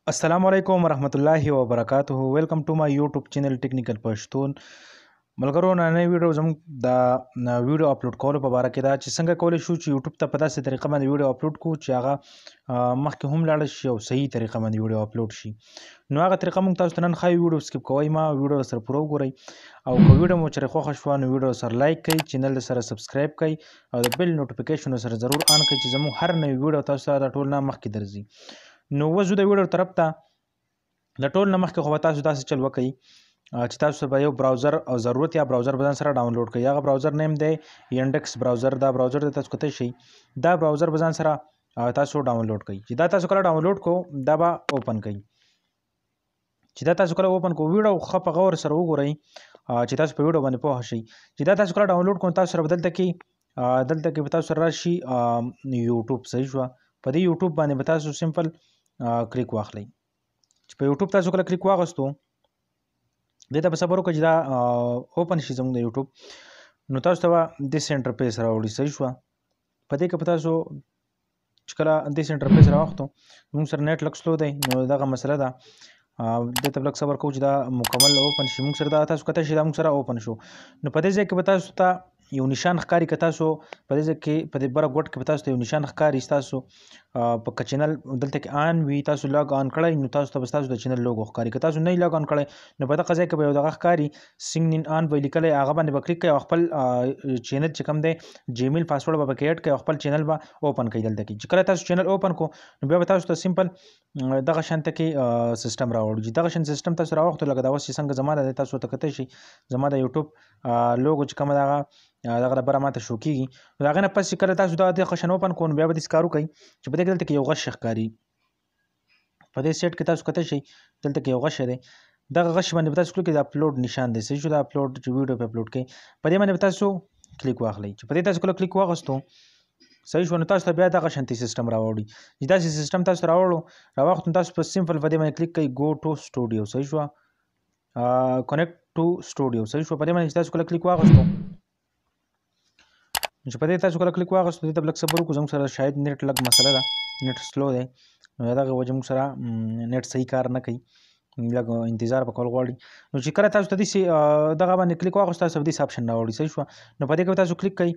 السلام علیکم ورحمت الله وبرکاته. ویلکم ټو مای یوټیوب چینل ټیکنیکل پښتون. ملګرو نننۍ ویډیو زموږ د ویډیو اپلوډ کولو په باره کې دا چې څنګه کولی شو چې یوټیوب ته په داسې طریقه باندې ویډیو اپلوډ کړو چې هغه مخکې هم لاړ شي او صحیح طریقه باندې ویډیو اپلوډ شي. نو هغه طریقه موږ تاسو ته نن ښایو. ویډیو سکیپ کوئ مه، ویډیو سره پوره وګورئ او که ویډیو مو چېرې خوښه شوه نو ویډیو سره لایک کړئ، چینل سره سبسکرایب کړئ او د بیل نوټیفیکیشن سره ضرور آن کړئ چې زموږ هر نوی ویډیو تاسو ته د ټول نه مخکې درځي. نو اوس د ویډیو طرف ته د ټول نه مخکې خو به تاسو داسې چل وکئ چې تاسو به یو براوزر او ضرورت یا براوزر به ځان سره ډاونلوډ کړئ. هغه براوزر نیم دی ینډکس براوزر. دا براوزر د تاسو کتای شئ. دا براوزر به ځان سره تاسو ډاونلوډ کړئ. چې دا تاسو کله ډاونلوډ کو دا به اوپن کړئ. چې دا تاسو کله اوپن کو ویډیو ښه په غور سره وګورئ چې تاسو په ویډیو باندې پوه شئ. چې دا تاسو کله ډاونلوډ کو تاسو سره به دلته کې به تاسو سره راشي یوټیوب. صحیح شوه. په دې یوټیوب باندې به تاسو سمپل کلیک واخلئ. چې په یوټیوب تاسو کله کلیک واغستو دې ته به صبر وکړئ چې دا اوپن شي زموږ د یوټیوب. نو تاسو ته به داسې انټرفیس راوړي. صحیح شوه. په دې کې به تاسو چې کله داسې انټرفیس راوختو موږ سره نیټ لږ سلو دی نو دغه مسله ده. دې ته به لږ صبر کوو چې دا مکمل اوپن شي. موږ سره دا تاسو کتای شئ دا موږ سره اوپن شو. نو په دې ځای کې به تاسو ته یو نشان ښکاري. که تاسو په دې ځای کې په دې بره ګوټ کې به تاسو ته یو نشان ښکاري ستاسو په چینل دلته کې آن وي تاسو لاګ آن کړئ نو تاسو ته به ستاسو د چینل لوګو ښکاري. که تاسو نه یې لاګ آن کړئ نو په دغه ځای کې به یو دغه ښکاري سینګ ان آن به لیکلی هغه باندې به کلیک کړئ او خپل چینل چې کوم دی جیمیل پاسورډ به پکې اډ کړئ او خپل چینل به اوپن کړئ. دلته کې چې کله تاسو چینل اوپن کو نو بیا به تاسو ته سمپل دغه شانته کې سیستم راوړو. چې دغه شان سیستم تاسو راوختو لکه دا اوس چې څنګه زما ده تاسو ته کتای شئ زما د یوټیوب لوګو چې کومه دغه ډبره ماته شو کېږي. نو د هغې نه پس چې کله تاسو دغه شان اوپن کړو نو بیا به داسې کار وکئ چې په دې کې دلته کې یو غش ښکاري. په دې سیټ کې تاسو کتای شئ دلته کې یو غش دی. دغه غش باندې به تاسو کلیک کړئ د اپلوډ نشان دی. صحیح شو. د اپلوډ چې ویډیو په اپلوډ کړئ په دې باندې به تاسو کلیک واخلئ. چې په دې تاسو کله کلیک واغستو صحیح شو. نو تاسو ته بیا دغه شانتي سیستم راوړي. چې داسې سیستم تاسو راوړو تاسو په سمپل په دې باندې کلیک کړئ ګو ټو سټوډیو. صحیح شوه. کنیکټ ټو سټوډیو. صحیح شوه. په دې باندې چې تاسو کله کلیک واغستو چې په دې تاسو کله کلیک واغستو دې ته لږ صبر وکړو. زموږ سره شاید نیټ لږ مسله ده، نیټ سلو دی نو دغه وجه موږ سره نیټ صحیح کار نه کوي، لږ انتظار به کول غواړي. نو چې کله تاسو ته داسې دغه باندې کلیک واغستو تاسو به داسې آپشن راوړي. صحیح شوه. نو په دې کې به تاسو کلیک کوئ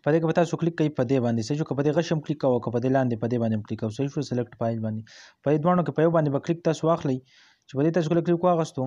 په دې کې به تاسو کلیک کوئ په دې باندې. صحیح شو. که په دې غش هم کلیک کوو که په دې لاندې په دې باندې هم کلیک کوو. صحیح شو. سلیکټ فایل باندې په دې دواړو کې په یو باندې به کلیک تاسو واخلئ. چې په دې تاسو کله کلیک واغستو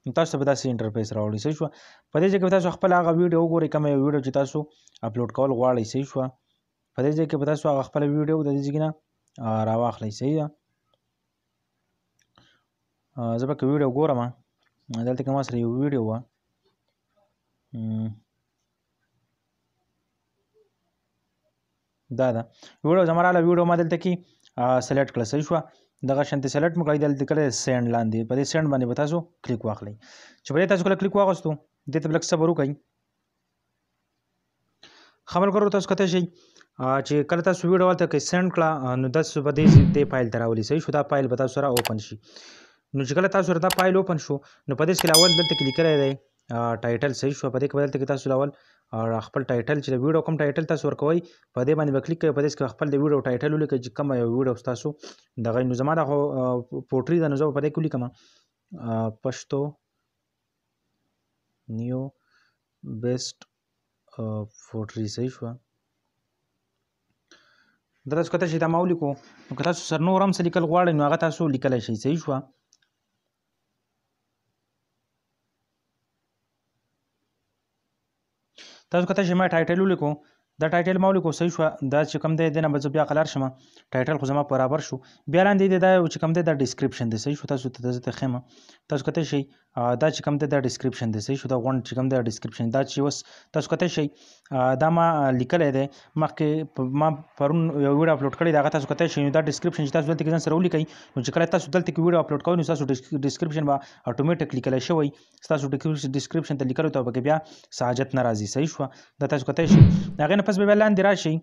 نو تاسو ته به داسې انټرفیس راوړي. صحیح شوه. په دې ځای کې به تاسو خپل هغه ویډیو وګورئ کومه یو ویډیو چې تاسو اپلوډ کول غواړئ. صحیح شوه. په دې ځای کې به تاسو هغه خپله ویډیو د دې ځای نه راواخلئ. صحیح ده. زه به که ویډیو ګورم دلته کې ما سره یو ویډیو وه دا ده ویډیو زما راغله. ویډیو ما دلته کې سلیکټ کړه. صحیح شوه. دغه شانتې سلیکټ مو کړئ. دلته کله سینډ لاندې په دې سینډ باندې به تاسو کلیک واخلئ. چې په دې تاسو کله کلیک واغستو دې ته به لږ صبر وکړئ. ښه ملګرو تاسو کتای شئ چې کله تاسو ویډیو هلته کې سینډ کړه نو تاسو به دې فایل ته راولي. صحیح شو. دا فایل به تاسو سره اوپن شي. نو چې کله تاسو سره دا فایل اوپن شو نو په دې کې اول دلته کې لیکلی دی ټایټل. صحیح شو. په دې کې به دلته کې تاسو اول خپل ټایټل چې د ویډیو کوم ټایټل تاسو ورکوئ په دې باندې به کلیک کوئ. په دې کې خپل د ویډیو ټایټل ولیکئ چې کومه یو ویډیو ستاسو دغه نو زما دا خو پورټري ده نو زه به په دې کې ولیکم پښتو نیو بیسټ پورټري. صحیح شوه. دا تاسو کتای شئ دا ما ولیکو. نو که تاسو سره نور هم څه لیکل غواړئ نو هغه تاسو لیکلی شئ. صحیح شوه. تاسو کتای شئ ما ټایټل ولیکو. دا ټایټل ما ولیکو. صحیح شوه. دا چې کوم دی دې نه به زه بیا قلار شم. ټایټل خو زما برابر شو. بیا لاندې دی دا چې کوم دی دا ډسکرپشن دی. صحیح شو. تاسو ته زه ته ښیم تاسو کتای شئ دا چې کوم دی دا ډسکرپشن دی. صحیح شو. دا غونډ چې کوم دی ډسکرپشن دا چې اوس تاسو کتای شئ دا ما لیکلی دی مخکې ما پرون یو ویډیو اپلوډ کړی دی هغه تاسو کتای شئ. دا ډسکرپشن چې تاسو دلته کې ځان سره ولیکئ نو چې کله تاسو دلته کې ویډیو اپلوډ کوئ نو ستاسو ډسکرپشن به اټومیټیک لیکلی شوی. ستاسو ډسکرپشن ته لیکلو ته پکې بیا څه حاجت نه راځي. صحیح شوه. دا تاسو کتای شئ. د هغې نه پس به بیا لاندې راشئ.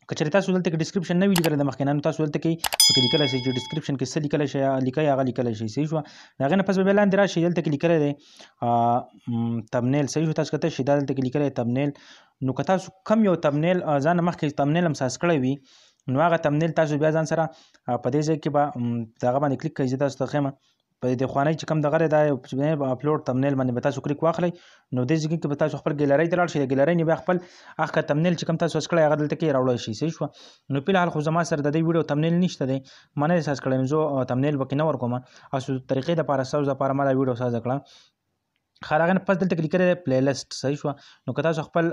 که چېرې تاسو دلته کې ډسکرپشن نه وي لیکلی د مخکې نه نو تاسو دلته کې پکې لیکلی شئ چې ډسکرپشن کې څه لیکلی شئ لیکئ هغه لیکلی شئ. صحیح شوه. د هغې نه پس به بیا لاندې راشئ. دلته کې لیکلی دی تمنیل. صحیح شو. تاسو کتای شئ دا دلته کې لیکلی دی تمنیل. نو که تاسو کم یو تمنیل ځان نه مخکې تمنیل هم ساز کړی وي نو هغه تمنیل تاسو بیا ځان سره په دې ځای کې به دغه باندې کلیک کوئ. زه تاسو ته ښیم په دې خوانۍ چې کوم دغه دی دا اپلوډ تمنیل باندې به تاسو کلیک واخلئ. نو دې ځای کې به تاسو خپل ګیلرۍ ته لاړ شئ. د ګیلرۍ نه بیا خپل هغه تمنیل چې کوم تاسو سرچ کړی هغه دلته کې راوړی شئ. صحیح شوه. نو فلحال خو زما سره د دې ویډیو تمنیل نشته دی، ما نه دی سرچ کړی، نو زه تمنیل به کې نه ورکوم. تاسو طریقې دپاره ستاسو دپاره ما دا ویډیو سازه کړه. ښه هغه نه پس دلته کې لیکلی دی پلی لیسټ. صحیح شوه. نو که تاسو خپل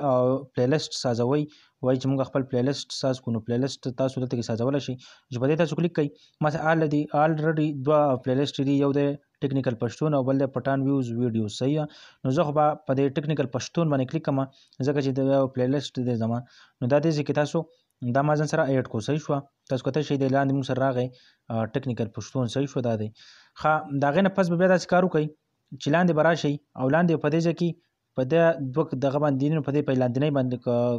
پلی لیسټ سازوئ، وایي چې موږ خپل پلی لیسټ ساز کړو، نو پلی لیسټ تاسو دلته کې سازولی شئ. چې په دې تاسو کلیک کوئ. ما آلریډي دوه پلی لیسټ دي، یو دی ټیکنیکل پښتون او بل دی پټان ویوز ویډیوز. صحیح. نو زه خو به په دې ټیکنیکل پښتون باندې کلیک کوم ځکه چې د پلی لیسټ دی زما. نو دا دې ځای کې تاسو دا ما ځان سره ایډ کړو. صحیح شوه. تاسو کتلی شئ د لاندې موږ سره راغی ټیکنیکل پښتون. صحیح شوه. دا دی ښه. د هغې نه پس به بیا داسې کار وکړئ چې لاندې به راشئ او لاندې په دې ځای کې په دوه دغه باندې نو په دې په لاندنۍ باندې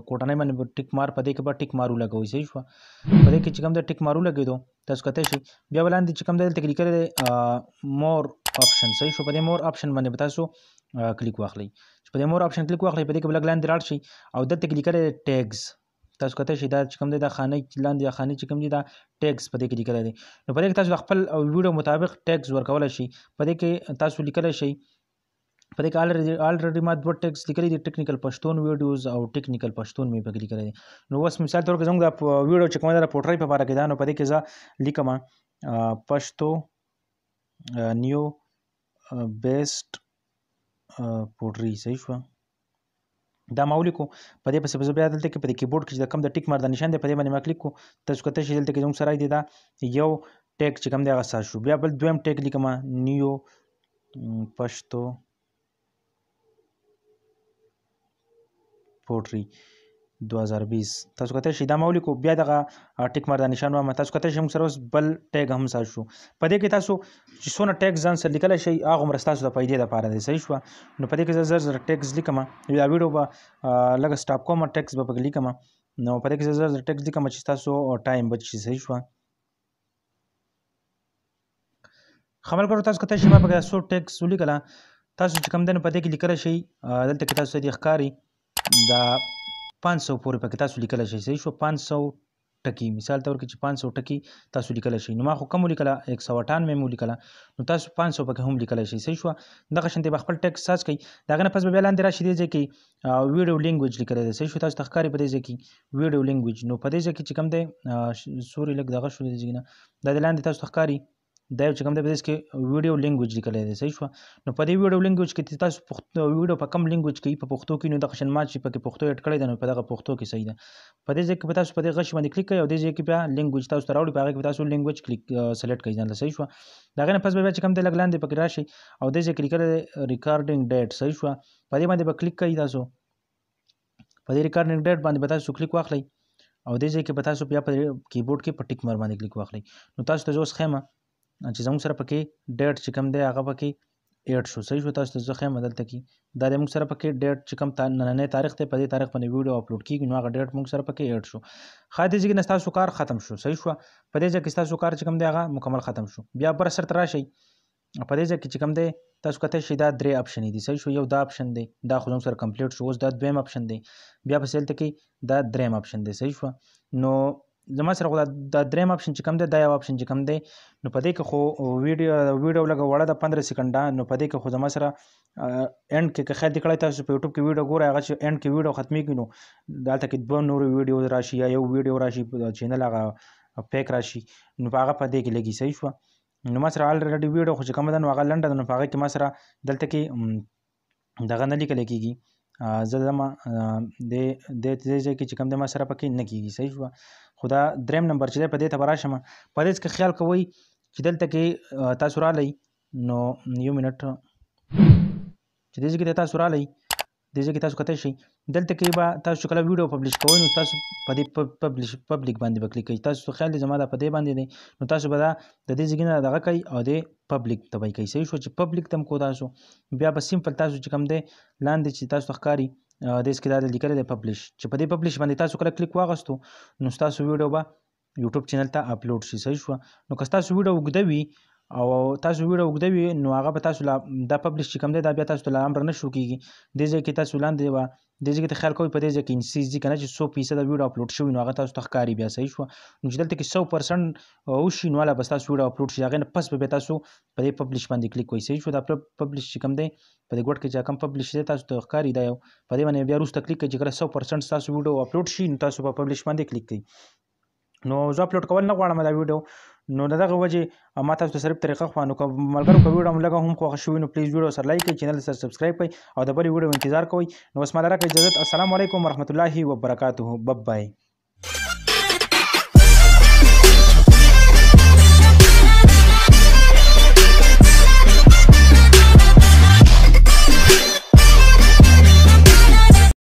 کوټنۍ باندې به ټیک مار په دې کې به ټیک مار ولګوئ. صحیح شوه. په دې کې چې کوم دی ټیک مار ولګېدو تاسو کتلی شئ. بیا به لاندې چې کوم دی دلته کې لیکلی دی مور آپشن. صحیح شو. په دې مور آپشن باندې به تاسو کلیک واخلئ. چې په دې مور آپشن کلیک واخلئ په دې کې به لږ لاندې لاړ شئ او دلته کې لیکلی دی ټیګز. تاسو کتلی شئ دا چې کوم دی دا خانۍ لاندې خانۍ چې کوم دي دا ټیګز په دې کې لیکلی دی. نو په دې کې تاسو د خپل ویډیو مطابق ټیګز ورکولی شئ. په دې کې تاسو لیکلی شئ په دې کې آلریډي ما دوه ټیګز لیکلي دي، ټیکنیکل پښتون ویډیوز او ټیکنیکل پښتون مې پکې لیکلی دی. نو اوس مثال طور کې زموږ د ویډیو چې کومه ده د پورټرۍ په باره کې ده، نو په دې کې زه لیکم پښتو نیو بیسټ پورټري. صحیح شوه. دا ما ولیکو. په دې پسې به زه بیا دلته کې په دې کیبورډ کې چې د کوم د ټیک مار د نشان دی په دې باندې ما کلیک کړو. تاسو کتلی شئ دلته کې زموږ سره دی دا یو ټیګ چې کوم دی هغه ساز شو. بیا بل دویم ټیګ لیکم نیو پښتو پورټري 2020. تاسو کتلی شئ دا ما ولیکو. بیا دغه ټیک مار د نشان وایم. تاسو کتلی شئ موږ سره اوس بل ټیګ هم ساز شو. په دې کې تاسو چې څونه ټیګ ځان سره لیکلی شئ هغومره ستاسو د فایدې دپاره دی. صحیح شوه. نو په دې کې زه زر ټیګز لیکم. دا ویډیو به لږه سټاپ کوم، ټیګز به پکې لیکم. نو په دې کې زه زر ټیګز لیکم چې ستاسو ټایم بچ شي. صحیح شوه. ښه ملګرو تاسو کتلی شئ ما پکې څو ټیګز ولیکله. تاسو چې کوم دی نو په دې کې لیکلی شئ دلته کې تاسو ته دې ښکاري دا 500 پورې پکې تاسو لیکلی شئ. صحیح شو. 500 ټکي مثال طور کې چې 500 ټکي تاسو لیکلی شئ. نو ما خو کم ولیکله 198 مې ولیکله، نو تاسو 500 پکې هم لیکلی شئ. صحیح شوه. دغه شانتې به خپل ټیکس ساز کوئ. د هغې نه پس به بیا لاندې راشي دې ځای کې ویډیو لینګویج لیکلی دی. صحیح شو. تاسو ته ښکاري په دې ځای کې ویډیو لینګویج. نو په دې ځای کې چې کوم دی سوري لږ دغه شو دې ځای نه دا د لاندې تاسو ته ښکاري دا یو چې کوم دی په دې کې ویډیو لینګویج لیکلی دی. صحیح شوه. نو په دې ویډیو لینګویج کې تاسو ویډیو په کم لینګویج کې په پښتو کې نو دغه شان ما چې پکې پښتو ایډ کړی دی نو په دغه پښتو کې صحیح ده. په دې ځای کې به تاسو په دې غشي باندې کلیک کوئ او دې ځای کې بیا لینګویج تاسو ته راوړي، په هغې کې به تاسو لینګویج کلیک سلیکټ کوئ ځان له. صحیح شوه. د هغې نه پس به بیا چې کوم دی لږ لاندې پکې راشئ او دې ځای کې لیکلی دی ریکارډینګ ډیټ. صحیح شوه. په دې باندې به کلیک کوئ. تاسو په دې ریکارډینګ ډیټ باندې به تاسو کلیک واخلئ او دې ځای کې به تاسو بیا په کیبورډ کې په ټیک مار باندې کلیک واخلئ. نو تاسو ته زه اوس ښیم چې زموږ سره پکې ډیټ چې کوم دی هغه پکې ایډ شو. صحیح شو. تاسو ته زه ښیم دلته کې دا د موږ سره پکې ډیټ چې کوم نننی تاریخ دی په دې تاریخ باندې ویډیو اپلوډ کېږي نو هغه ډیټ موږ سره پکې ایډ شو. ښه دې ځای کې نه ستاسو کار ختم شو. صحیح شوه. په دې ځای کې ستاسو کار چې کوم دی هغه مکمل ختم شو. بیا بر سر ته راشئ. په دې ځای کې چې کوم دی تاسو کتلی شئ دا 3 اپشن دي. صحیح شو. یو دا اپشن دی دا خو زموږ سره کمپلیټ شو. اوس دا دویم اپشن دی. بیا پسې دلته کې دا دریم اپشن دی. صحیح شوه. نو زما سره خو دا دریم اپشن چې کوم دی دا یو اپشن چې کوم دی نو په دې کې خو ویډیو لږه وړه ده 15 سکنډه. نو په دې کې خو زما سره اینډ کې که خیال دې کړی تاسو په یوټیوب کې ویډیو ګورئ هغه چې اینډ کې ویډیو ختمېږي نو دلته کې 2 نورې ویډیو راشي یا یو ویډیو راشي چینل هغه پیک راشي نو په هغه په دې کې لګي. صحیح شوه. نو ما سره آلریډي ویډیو خو چې کومه ده نو هغه لنډه ده نو په هغه کې ما سره دلته کې دغه نه لیکلی کېږي. زه ځم دې ځای کې چې کوم دی ما سره پکې نه کېږي. صحیح شوه. خو دا دریم نمبر چې دی په دې ته به راشم. په دې کې خیال کوئ چې دلته کې تاسو رالی نو یو منټ چې دې ځای کې تاسو رالی دې ځای کې تاسو کتلی شئ دلته کې به تاسو چې کله ویډیو پبلش کوئ نو تاسو په دې پبلک باندې به کلیک کوئ. تاسو خیال دی زما دا په دې باندې دی نو تاسو به دا د دې ځای نه دغه کوئ او د پبلک ته به یې کوئ. صحیح شو. چې پبلک ته هم کو تاسو بیا به سمپل تاسو چې کوم دی لاندې چې تاسو ته ښکاري دې کې دا لیکلی دی پبلش چې په دې پبلش باندې تاسو کله کلیک واغستو نو ستاسو ویډیو به یوټیوب چینل ته اپلوډ شي. صحیح شوه. نو که ستاسو ویډیو اوږده وي او تاسو ویډیو اوږده وي نو هغه به تاسو لا دا پبلش چې کوم دی دا بیا تاسو ته لا امر نه شروع کېږي. دې ځای کې تاسو لاندې دې ځای کې خیال کوئ په دې ځای کې انسیز دي که نه چې 100% ویډیو اپلوډ شوي نو هغه تاسو ته ښکاري بیا صحیح شوه. نو چې دلته کې 100% وشي نو هله بس تاسو ویډیو اپلوډ شي هغې نه پس به بیا تاسو په دې پبلش باندې کلیک کوئ صحیح شو. دا پبلش چې کوم دی په دې ګوټ کې چې کوم پبلش دی تاسو ته ښکاري دا یو په دې باندې بیا وروسته کلیک کوئ چې کله 100% تاسو ویډیو اپلوډ شي نو تاسو په پبلش باندې کلیک کوئ. نو زه اپلوډ کول نه غواړم دا ویډیو نو د دغه وجې ما تاسو ته صرف طریقه خو نو که ملګرو که ویډیو هم لږه هم خوښه شوي نو پلیز ویډیو سره لایک کړئ چینل سره سبسکرایب کړئ او د بلې ویډیو انتظار کوئ. نو بس ما لرکه اجازت. السلام علیکم ورحمت الله وبرکاته. بب بای.